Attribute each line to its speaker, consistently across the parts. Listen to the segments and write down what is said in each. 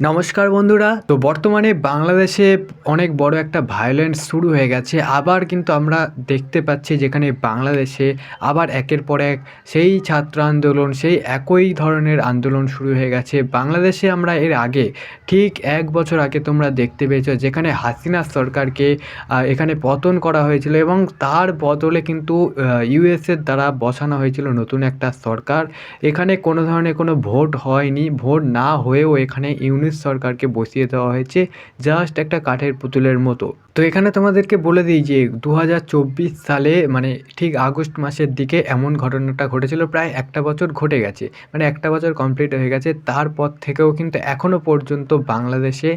Speaker 1: নমস্কার বন্ধুরা। তো বর্তমানে বাংলাদেশে অনেক বড় একটা ভায়োলেন্স শুরু হয়ে গেছে। আবার কিন্তু আমরা দেখতে পাচ্ছি যেখানে বাংলাদেশে আবার একের পর এক সেই ছাত্র আন্দোলন, সেই একই ধরনের আন্দোলন শুরু হয়ে গেছে। বাংলাদেশে আমরা এর আগে ঠিক ১ বছর আগে তোমরা দেখতে পেয়েছো যেখানে হাসিনা সরকারকে এখানে পতন করা হয়েছিল এবং তার বদলে কিন্তু ইউএসএর দ্বারা বসানো হয়েছিল নতুন একটা সরকার। এখানে কোনো ধরনের কোনো ভোট হয়নি। ভোট না হয়েও এখানে ইউনিস সরকারকে বসিয়ে দেওয়া হয়েছে জাস্ট একটা কাঠের পুতুলের মতো। তো এখানে তোমাদেরকে বলে দিই যে ২০২৪ সালে মানে ঠিক আগস্ট মাসের দিকে এমন ঘটনাটা ঘটেছিল। প্রায় একটা বছর ঘটে গেছে। মানে একটা বছর কমপ্লিট হয়ে গেছে। তারপর থেকেও কিন্তু এখনও পর্যন্ত বাংলাদেশে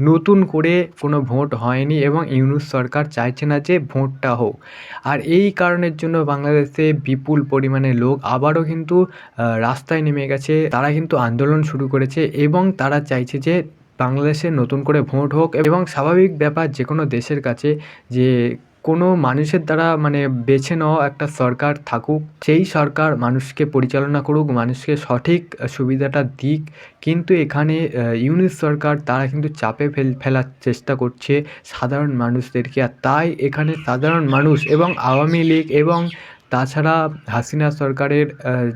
Speaker 1: নতুন করে কোনো ভোট হয়নি এবং ইউনূস সরকার চাইছে না যে ভোটটা হোক। আর এই কারণের জন্য বাংলাদেশে বিপুল পরিমাণে লোক আবারও কিন্তু রাস্তায় নেমে গেছে। তারা কিন্তু আন্দোলন শুরু করেছে এবং তারা চাইছে যে বাংলাদেশে নতুন করে ভোট হোক এবং স্বাভাবিক ব্যাপার যে কোনো দেশের কাছে যে কোনো মানুষের দ্বারা মানে বেছে নেওয়া একটা সরকার থাকুক। সেই সরকার মানুষকে পরিচালনা করুক, মানুষকে সঠিক সুবিধাটা দিক। কিন্তু এখানে ইউনিস সরকার তারা কিন্তু চাপে ফেলার চেষ্টা করছে সাধারণ মানুষদেরকে। আর তাই এখানে সাধারণ মানুষ এবং আওয়ামী লীগ এবং তাছাড়া হাসিনা সরকারের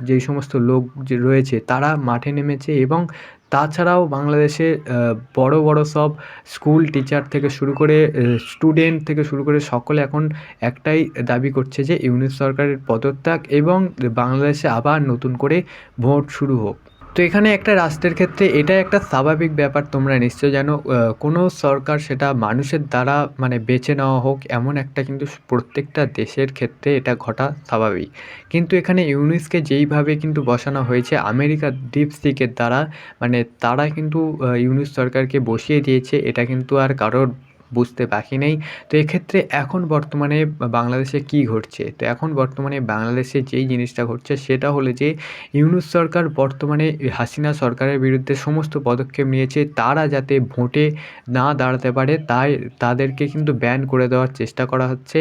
Speaker 1: যেই সমস্ত লোক যে রয়েছে তারা মাঠে নেমেছে এবং তাছাড়াও বাংলাদেশে বড় বড় সব স্কুল টিচার থেকে শুরু করে স্টুডেন্ট থেকে শুরু করে সকলে এখন একটাই দাবি করছে যে ইউনিস সরকারের পদত্যাগ এবং বাংলাদেশে আবার নতুন করে ভোট শুরু হোক। তো এখানে একটা রাষ্ট্রের ক্ষেত্রে এটা একটা স্বাভাবিক ব্যাপার। তোমরা নিশ্চয় জানো কোনো সরকার সেটা মানুষের দ্বারা মানে বেছে নেওয়া হোক এমন একটা কিন্তু প্রত্যেকটা দেশের ক্ষেত্রে এটা ঘটা স্বাভাবিক। কিন্তু এখানে ইউনিসকে যেইভাবে কিন্তু বসানো হয়েছে আমেরিকার ডিপসিকের দ্বারা, মানে তারা কিন্তু ইউনিস সরকারকে বসিয়ে দিয়েছে। এটা কিন্তু আর কারোর বুঝতে বাকি নেই। তো এক্ষেত্রে এখন বর্তমানে বাংলাদেশে কী ঘটছে? তো এখন বর্তমানে বাংলাদেশে যেই জিনিসটা ঘটছে সেটা হলো যে ইউনূস সরকার বর্তমানে হাসিনা সরকারের বিরুদ্ধে সমস্ত পদক্ষেপ নিয়েছে। তারা যাতে ভোটে না দাঁড়াতে পারে তাই তাদেরকে কিন্তু ব্যান করে দেওয়ার চেষ্টা করা হচ্ছে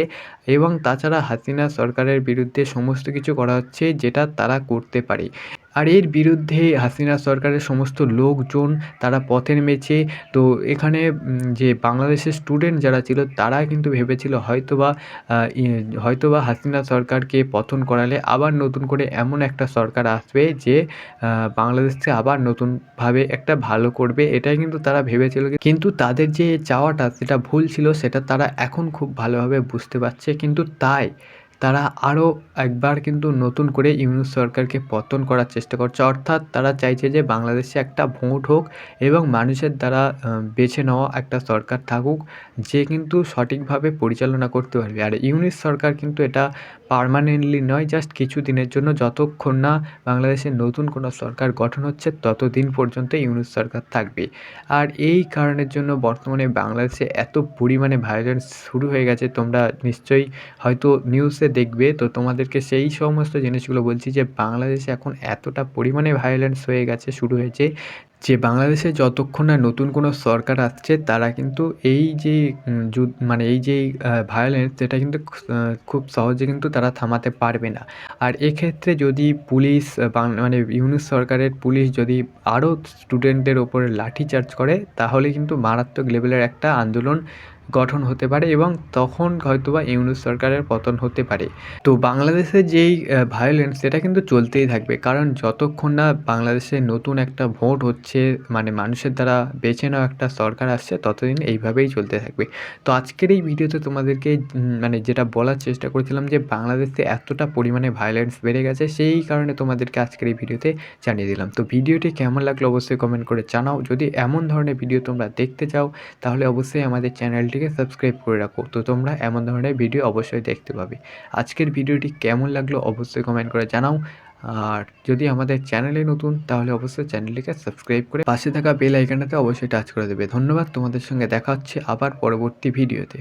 Speaker 1: এবং তাছাড়া হাসিনা সরকারের বিরুদ্ধে সমস্ত কিছু করা হচ্ছে যেটা তারা করতে পারে। আর এর বিরুদ্ধে হাসিনা সরকারের সমস্ত লোকজন তারা পথে নেমেছে। তো এখানে যে বাংলাদেশের স্টুডেন্ট যারা ছিল তারা কিন্তু ভেবেছিল হয়তোবা হাসিনা সরকারকে পতন করালে আবার নতুন করে এমন একটা সরকার আসবে যে বাংলাদেশকে আবার নতুনভাবে একটা ভালো করবে। এটাই কিন্তু তারা ভেবেছিল। কিন্তু তাদের যে চাওয়াটা সেটা ভুল ছিল, সেটা তারা এখন খুব ভালোভাবে বুঝতে পারছে। কিন্তু তাই তারা আরও একবার কিন্তু নতুন করে ইউনূস সরকারকে পতন করার চেষ্টা করছে। অর্থাৎ তারা চাইছে যে বাংলাদেশে একটা ভোট হোক এবং মানুষের দ্বারা বেছে নেওয়া একটা সরকার থাকুক যে কিন্তু সঠিকভাবে পরিচালনা করতে পারবে। আর ইউনূস সরকার কিন্তু এটা পার্মানেন্টলি নয়, জাস্ট কিছু দিনের জন্য। যতক্ষণ না বাংলাদেশে নতুন কোনো সরকার গঠন হচ্ছে ততদিন পর্যন্ত ইউনূস সরকার থাকবে। আর এই কারণের জন্য বর্তমানে বাংলাদেশে এত পরিমাণে ভায়োলেন্স শুরু হয়ে গেছে। তোমরা নিশ্চয়ই হয়তো নিউজে দেখবে। তো তোমাদেরকে সেই সমস্ত জিনিসগুলো বলছি যে বাংলাদেশে এখন এতটা পরিমাণে ভায়োলেন্স হয়ে গেছে, শুরু হয়েছে যে বাংলাদেশে যতক্ষণ না নতুন কোনো সরকার আসছে তারা কিন্তু এই যে মানে এই যেই ভায়োলেন্স সেটা কিন্তু খুব সহজে কিন্তু তারা থামাতে পারবে না। আর এক্ষেত্রে যদি পুলিশ মানে ইউনূস সরকারের পুলিশ যদি আরও স্টুডেন্টদের ওপরে লাঠিচার্জ করে তাহলে কিন্তু মারাত্মক লেভেলের একটা আন্দোলন গঠন হতে পারে এবং তখন হয়তোবা ইউনূস সরকারের পতন হতে পারে। তো বাংলাদেশের যেই ভায়োলেন্স সেটা কিন্তু চলতেই থাকবে, কারণ যতক্ষণ না বাংলাদেশে নতুন একটা ভোট হচ্ছে মানে মানুষের দ্বারা বেছে নেওয়া একটা সরকার আসছে ততদিন এইভাবেই চলতে থাকবে। তো আজকের এই ভিডিওতে তোমাদেরকে মানে যেটা বলার চেষ্টা করেছিলাম যে বাংলাদেশে এতটা পরিমাণে ভায়োলেন্স বেড়ে গেছে, সেই কারণে তোমাদেরকে আজকের এই ভিডিওতে জানিয়ে দিলাম। তো ভিডিওটি কেমন লাগলো অবশ্যই কমেন্ট করে জানাও। যদি এমন ধরনের ভিডিও তোমরা দেখতে চাও তাহলে অবশ্যই আমাদের চ্যানেলটিকে সাবস্ক্রাইব করে রাখো। তো তোমরা এমন ধরনের ভিডিও অবশ্যই দেখতে পাবে। আজকের ভিডিওটি কেমন লাগলো অবশ্যই কমেন্ট করে জানাও। আর যদি আমাদের চ্যানেলে নতুন তাহলে অবশ্যই চ্যানেলটিকে সাবস্ক্রাইব করে পাশে থাকা বেল আইকনটাতে অবশ্যই টাচ করে দেবে। ধন্যবাদ। তোমাদের সঙ্গে দেখা হচ্ছে আবার পরবর্তী ভিডিওতে।